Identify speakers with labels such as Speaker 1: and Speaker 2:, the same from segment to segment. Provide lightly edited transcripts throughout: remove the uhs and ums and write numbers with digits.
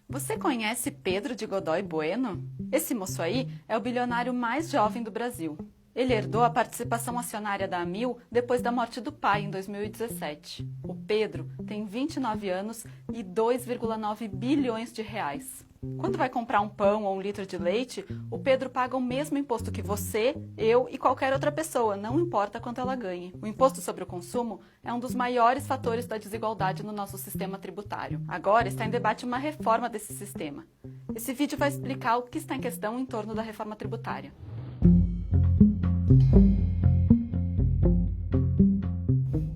Speaker 1: Você conhece Pedro de Godoy Bueno? Esse moço aí é o bilionário mais jovem do Brasil. Ele herdou a participação acionária da Amil depois da morte do pai em 2017. O Pedro tem 29 anos e 2,9 bilhões de reais. Quando vai comprar um pão ou um litro de leite, o Pedro paga o mesmo imposto que você, eu e qualquer outra pessoa, não importa quanto ela ganhe. O imposto sobre o consumo é um dos maiores fatores da desigualdade no nosso sistema tributário. Agora está em debate uma reforma desse sistema. Esse vídeo vai explicar o que está em questão em torno da reforma tributária.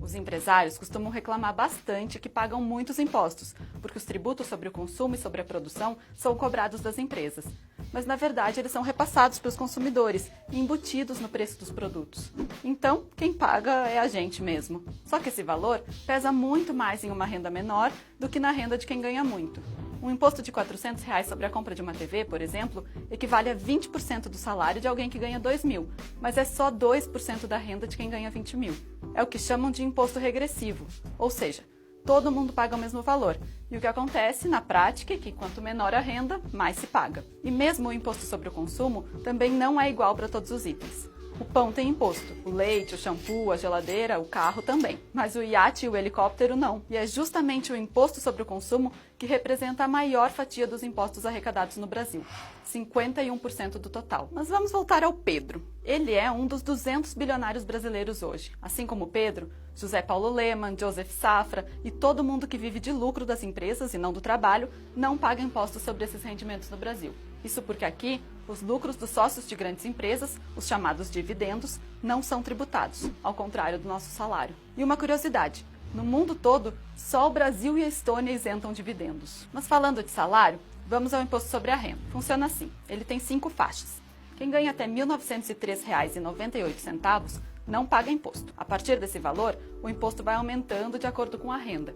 Speaker 1: Os empresários costumam reclamar bastante que pagam muitos impostos, porque os tributos sobre o consumo e sobre a produção são cobrados das empresas. Mas, na verdade, eles são repassados para os consumidores e embutidos no preço dos produtos. Então, quem paga é a gente mesmo. Só que esse valor pesa muito mais em uma renda menor do que na renda de quem ganha muito. Um imposto de R$400 sobre a compra de uma TV, por exemplo, equivale a 20% do salário de alguém que ganha 2 mil, mas é só 2% da renda de quem ganha 20 mil. É o que chamam de imposto regressivo, ou seja, todo mundo paga o mesmo valor. E o que acontece, na prática, é que quanto menor a renda, mais se paga. E mesmo o imposto sobre o consumo também não é igual para todos os itens. O pão tem imposto, o leite, o shampoo, a geladeira, o carro também. Mas o iate e o helicóptero não. E é justamente o imposto sobre o consumo que representa a maior fatia dos impostos arrecadados no Brasil, 51% do total. Mas vamos voltar ao Pedro. Ele é um dos 200 bilionários brasileiros hoje. Assim como o Pedro, José Paulo Lemann, Joseph Safra e todo mundo que vive de lucro das empresas e não do trabalho não paga impostos sobre esses rendimentos no Brasil. Isso porque aqui, os lucros dos sócios de grandes empresas, os chamados dividendos, não são tributados, ao contrário do nosso salário. E uma curiosidade, no mundo todo, só o Brasil e a Estônia isentam dividendos. Mas falando de salário, vamos ao imposto sobre a renda. Funciona assim, ele tem 5 faixas. Quem ganha até R$ 1.903,98 não paga imposto. A partir desse valor, o imposto vai aumentando de acordo com a renda.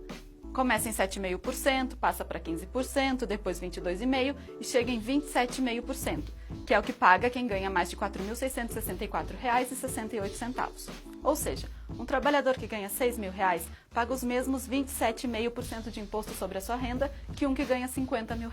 Speaker 1: Começa em 7,5%, passa para 15%, depois 22,5% e chega em 27,5%, que é o que paga quem ganha mais de R$ 4.664,68. Ou seja, um trabalhador que ganha R$ 6.000 paga os mesmos 27,5% de imposto sobre a sua renda que um que ganha R$ 50 mil.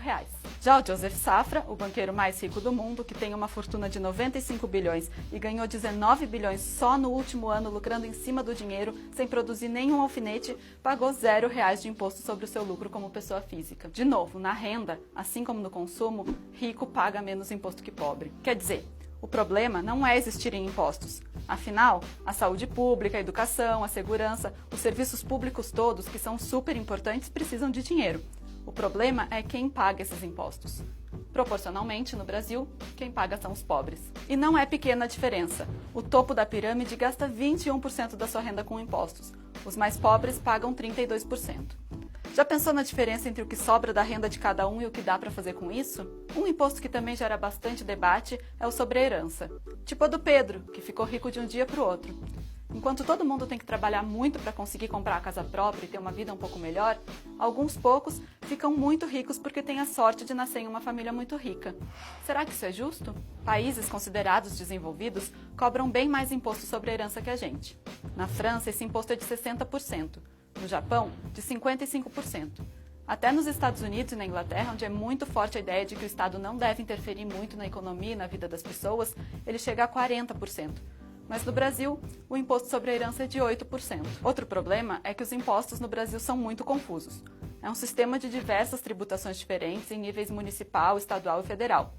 Speaker 1: Já o Joseph Safra, o banqueiro mais rico do mundo, que tem uma fortuna de 95 bilhões e ganhou 19 bilhões só no último ano lucrando em cima do dinheiro, sem produzir nenhum alfinete, pagou R$0 de imposto sobre o seu lucro como pessoa física. De novo, na renda, assim como no consumo, rico paga menos imposto que pobre. Quer dizer, o problema não é existirem impostos. Afinal, a saúde pública, a educação, a segurança, os serviços públicos todos, que são super importantes, precisam de dinheiro. O problema é quem paga esses impostos. Proporcionalmente, no Brasil, quem paga são os pobres. E não é pequena a diferença. O topo da pirâmide gasta 21% da sua renda com impostos. Os mais pobres pagam 32%. Já pensou na diferença entre o que sobra da renda de cada um e o que dá para fazer com isso? Um imposto que também gera bastante debate é o sobre a herança. Tipo a do Pedro, que ficou rico de um dia para o outro. Enquanto todo mundo tem que trabalhar muito para conseguir comprar a casa própria e ter uma vida um pouco melhor, alguns poucos ficam muito ricos porque têm a sorte de nascer em uma família muito rica. Será que isso é justo? Países considerados desenvolvidos cobram bem mais imposto sobre a herança que a gente. Na França, esse imposto é de 60%. No Japão, de 55%. Até nos Estados Unidos e na Inglaterra, onde é muito forte a ideia de que o Estado não deve interferir muito na economia e na vida das pessoas, ele chega a 40%. Mas no Brasil, o imposto sobre a herança é de 8%. Outro problema é que os impostos no Brasil são muito confusos. É um sistema de diversas tributações diferentes em níveis municipal, estadual e federal.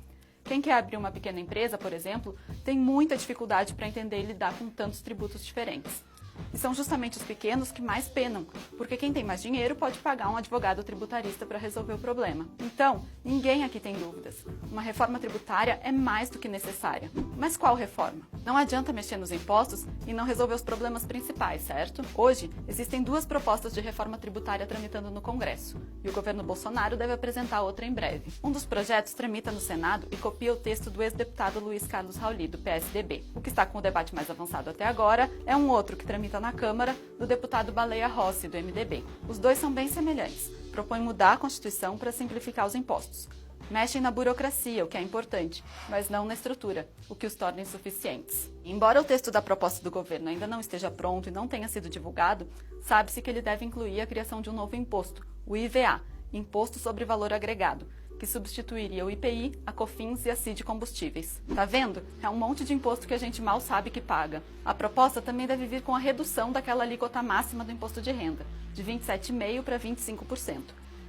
Speaker 1: Quem quer abrir uma pequena empresa, por exemplo, tem muita dificuldade para entender e lidar com tantos tributos diferentes. E são justamente os pequenos que mais penam, porque quem tem mais dinheiro pode pagar um advogado tributarista para resolver o problema. Então, ninguém aqui tem dúvidas. Uma reforma tributária é mais do que necessária. Mas qual reforma? Não adianta mexer nos impostos e não resolver os problemas principais, certo? Hoje, existem 2 propostas de reforma tributária tramitando no Congresso, e o governo Bolsonaro deve apresentar outra em breve. Um dos projetos tramita no Senado e copia o texto do ex-deputado Luiz Carlos Rauli, do PSDB. O que está com o debate mais avançado até agora é um outro que tramita na Câmara, do deputado Baleia Rossi, do MDB. Os dois são bem semelhantes. Propõem mudar a Constituição para simplificar os impostos. Mexem na burocracia, o que é importante, mas não na estrutura, o que os torna insuficientes. Embora o texto da proposta do governo ainda não esteja pronto e não tenha sido divulgado, sabe-se que ele deve incluir a criação de um novo imposto, o IVA, Imposto sobre Valor Agregado, que substituiria o IPI, a COFINS e a CID Combustíveis. Tá vendo? É um monte de imposto que a gente mal sabe que paga. A proposta também deve vir com a redução daquela alíquota máxima do imposto de renda, de 27,5% para 25%.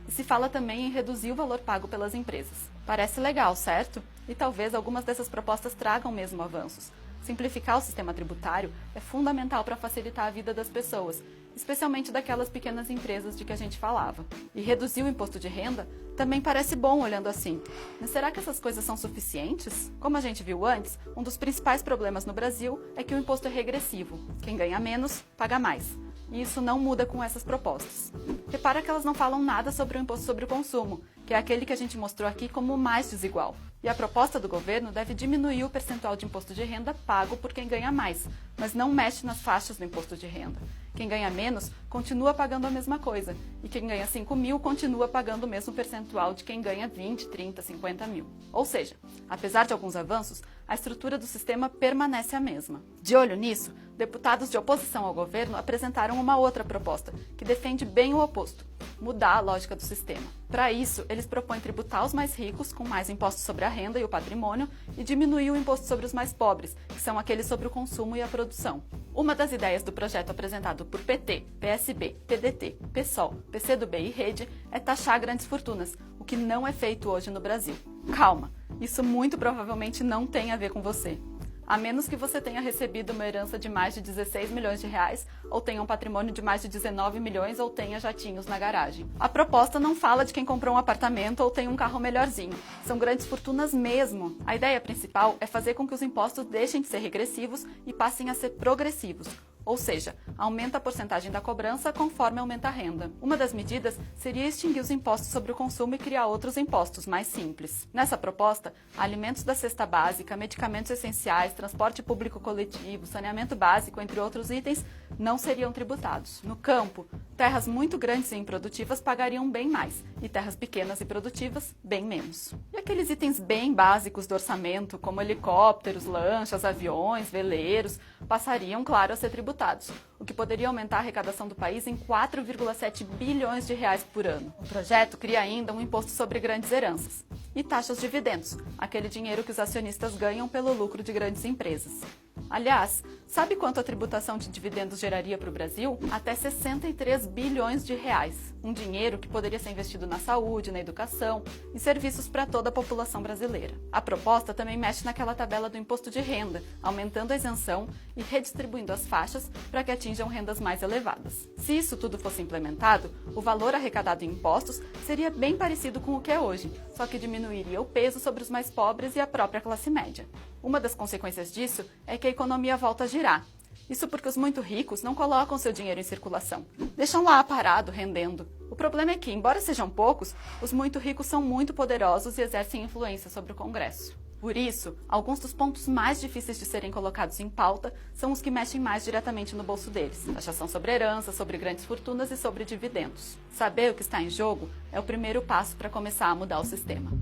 Speaker 1: E se fala também em reduzir o valor pago pelas empresas. Parece legal, certo? E talvez algumas dessas propostas tragam mesmo avanços. Simplificar o sistema tributário é fundamental para facilitar a vida das pessoas, especialmente daquelas pequenas empresas de que a gente falava. E reduzir o imposto de renda também parece bom olhando assim. Mas será que essas coisas são suficientes? Como a gente viu antes, um dos principais problemas no Brasil é que o imposto é regressivo. Quem ganha menos, paga mais. E isso não muda com essas propostas. Repara que elas não falam nada sobre o imposto sobre o consumo, que é aquele que a gente mostrou aqui como o mais desigual. E a proposta do governo deve diminuir o percentual de imposto de renda pago por quem ganha mais, mas não mexe nas faixas do imposto de renda. Quem ganha menos continua pagando a mesma coisa, e quem ganha 5 mil continua pagando o mesmo percentual de quem ganha 20, 30, 50 mil. Ou seja, apesar de alguns avanços, a estrutura do sistema permanece a mesma. De olho nisso, deputados de oposição ao governo apresentaram uma outra proposta, que defende bem o oposto: mudar a lógica do sistema. Para isso, eles propõem tributar os mais ricos, com mais impostos sobre a renda e o patrimônio, e diminuir o imposto sobre os mais pobres, que são aqueles sobre o consumo e a produção. Uma das ideias do projeto apresentado por PT, PSB, PDT, PSOL, PCdoB e Rede é taxar grandes fortunas, o que não é feito hoje no Brasil. Calma, isso muito provavelmente não tem a ver com você. A menos que você tenha recebido uma herança de mais de 16 milhões de reais, ou tenha um patrimônio de mais de 19 milhões, ou tenha jatinhos na garagem. A proposta não fala de quem comprou um apartamento ou tem um carro melhorzinho. São grandes fortunas mesmo. A ideia principal é fazer com que os impostos deixem de ser regressivos e passem a ser progressivos. Ou seja, aumenta a porcentagem da cobrança conforme aumenta a renda. Uma das medidas seria extinguir os impostos sobre o consumo e criar outros impostos mais simples. Nessa proposta, alimentos da cesta básica, medicamentos essenciais, transporte público coletivo, saneamento básico, entre outros itens, não seriam tributados. No campo, terras muito grandes e improdutivas pagariam bem mais, e terras pequenas e produtivas, bem menos. E aqueles itens bem básicos do orçamento, como helicópteros, lanchas, aviões, veleiros, passariam, claro, a ser tributados, o que poderia aumentar a arrecadação do país em 4,7 bilhões de reais por ano. O projeto cria ainda um imposto sobre grandes heranças e taxa aos dividendos, aquele dinheiro que os acionistas ganham pelo lucro de grandes empresas. Aliás, sabe quanto a tributação de dividendos geraria para o Brasil? Até 63 bilhões de reais. Um dinheiro que poderia ser investido na saúde, na educação e serviços para toda a população brasileira. A proposta também mexe naquela tabela do imposto de renda, aumentando a isenção e redistribuindo as faixas para que atinjam rendas mais elevadas. Se isso tudo fosse implementado, o valor arrecadado em impostos seria bem parecido com o que é hoje, só que diminuiria o peso sobre os mais pobres e a própria classe média. Uma das consequências disso é que a economia volta a girar. Isso porque os muito ricos não colocam seu dinheiro em circulação. Deixam lá parado, rendendo. O problema é que, embora sejam poucos, os muito ricos são muito poderosos e exercem influência sobre o Congresso. Por isso, alguns dos pontos mais difíceis de serem colocados em pauta são os que mexem mais diretamente no bolso deles. Taxação sobre herança, sobre grandes fortunas e sobre dividendos. Saber o que está em jogo é o primeiro passo para começar a mudar o sistema.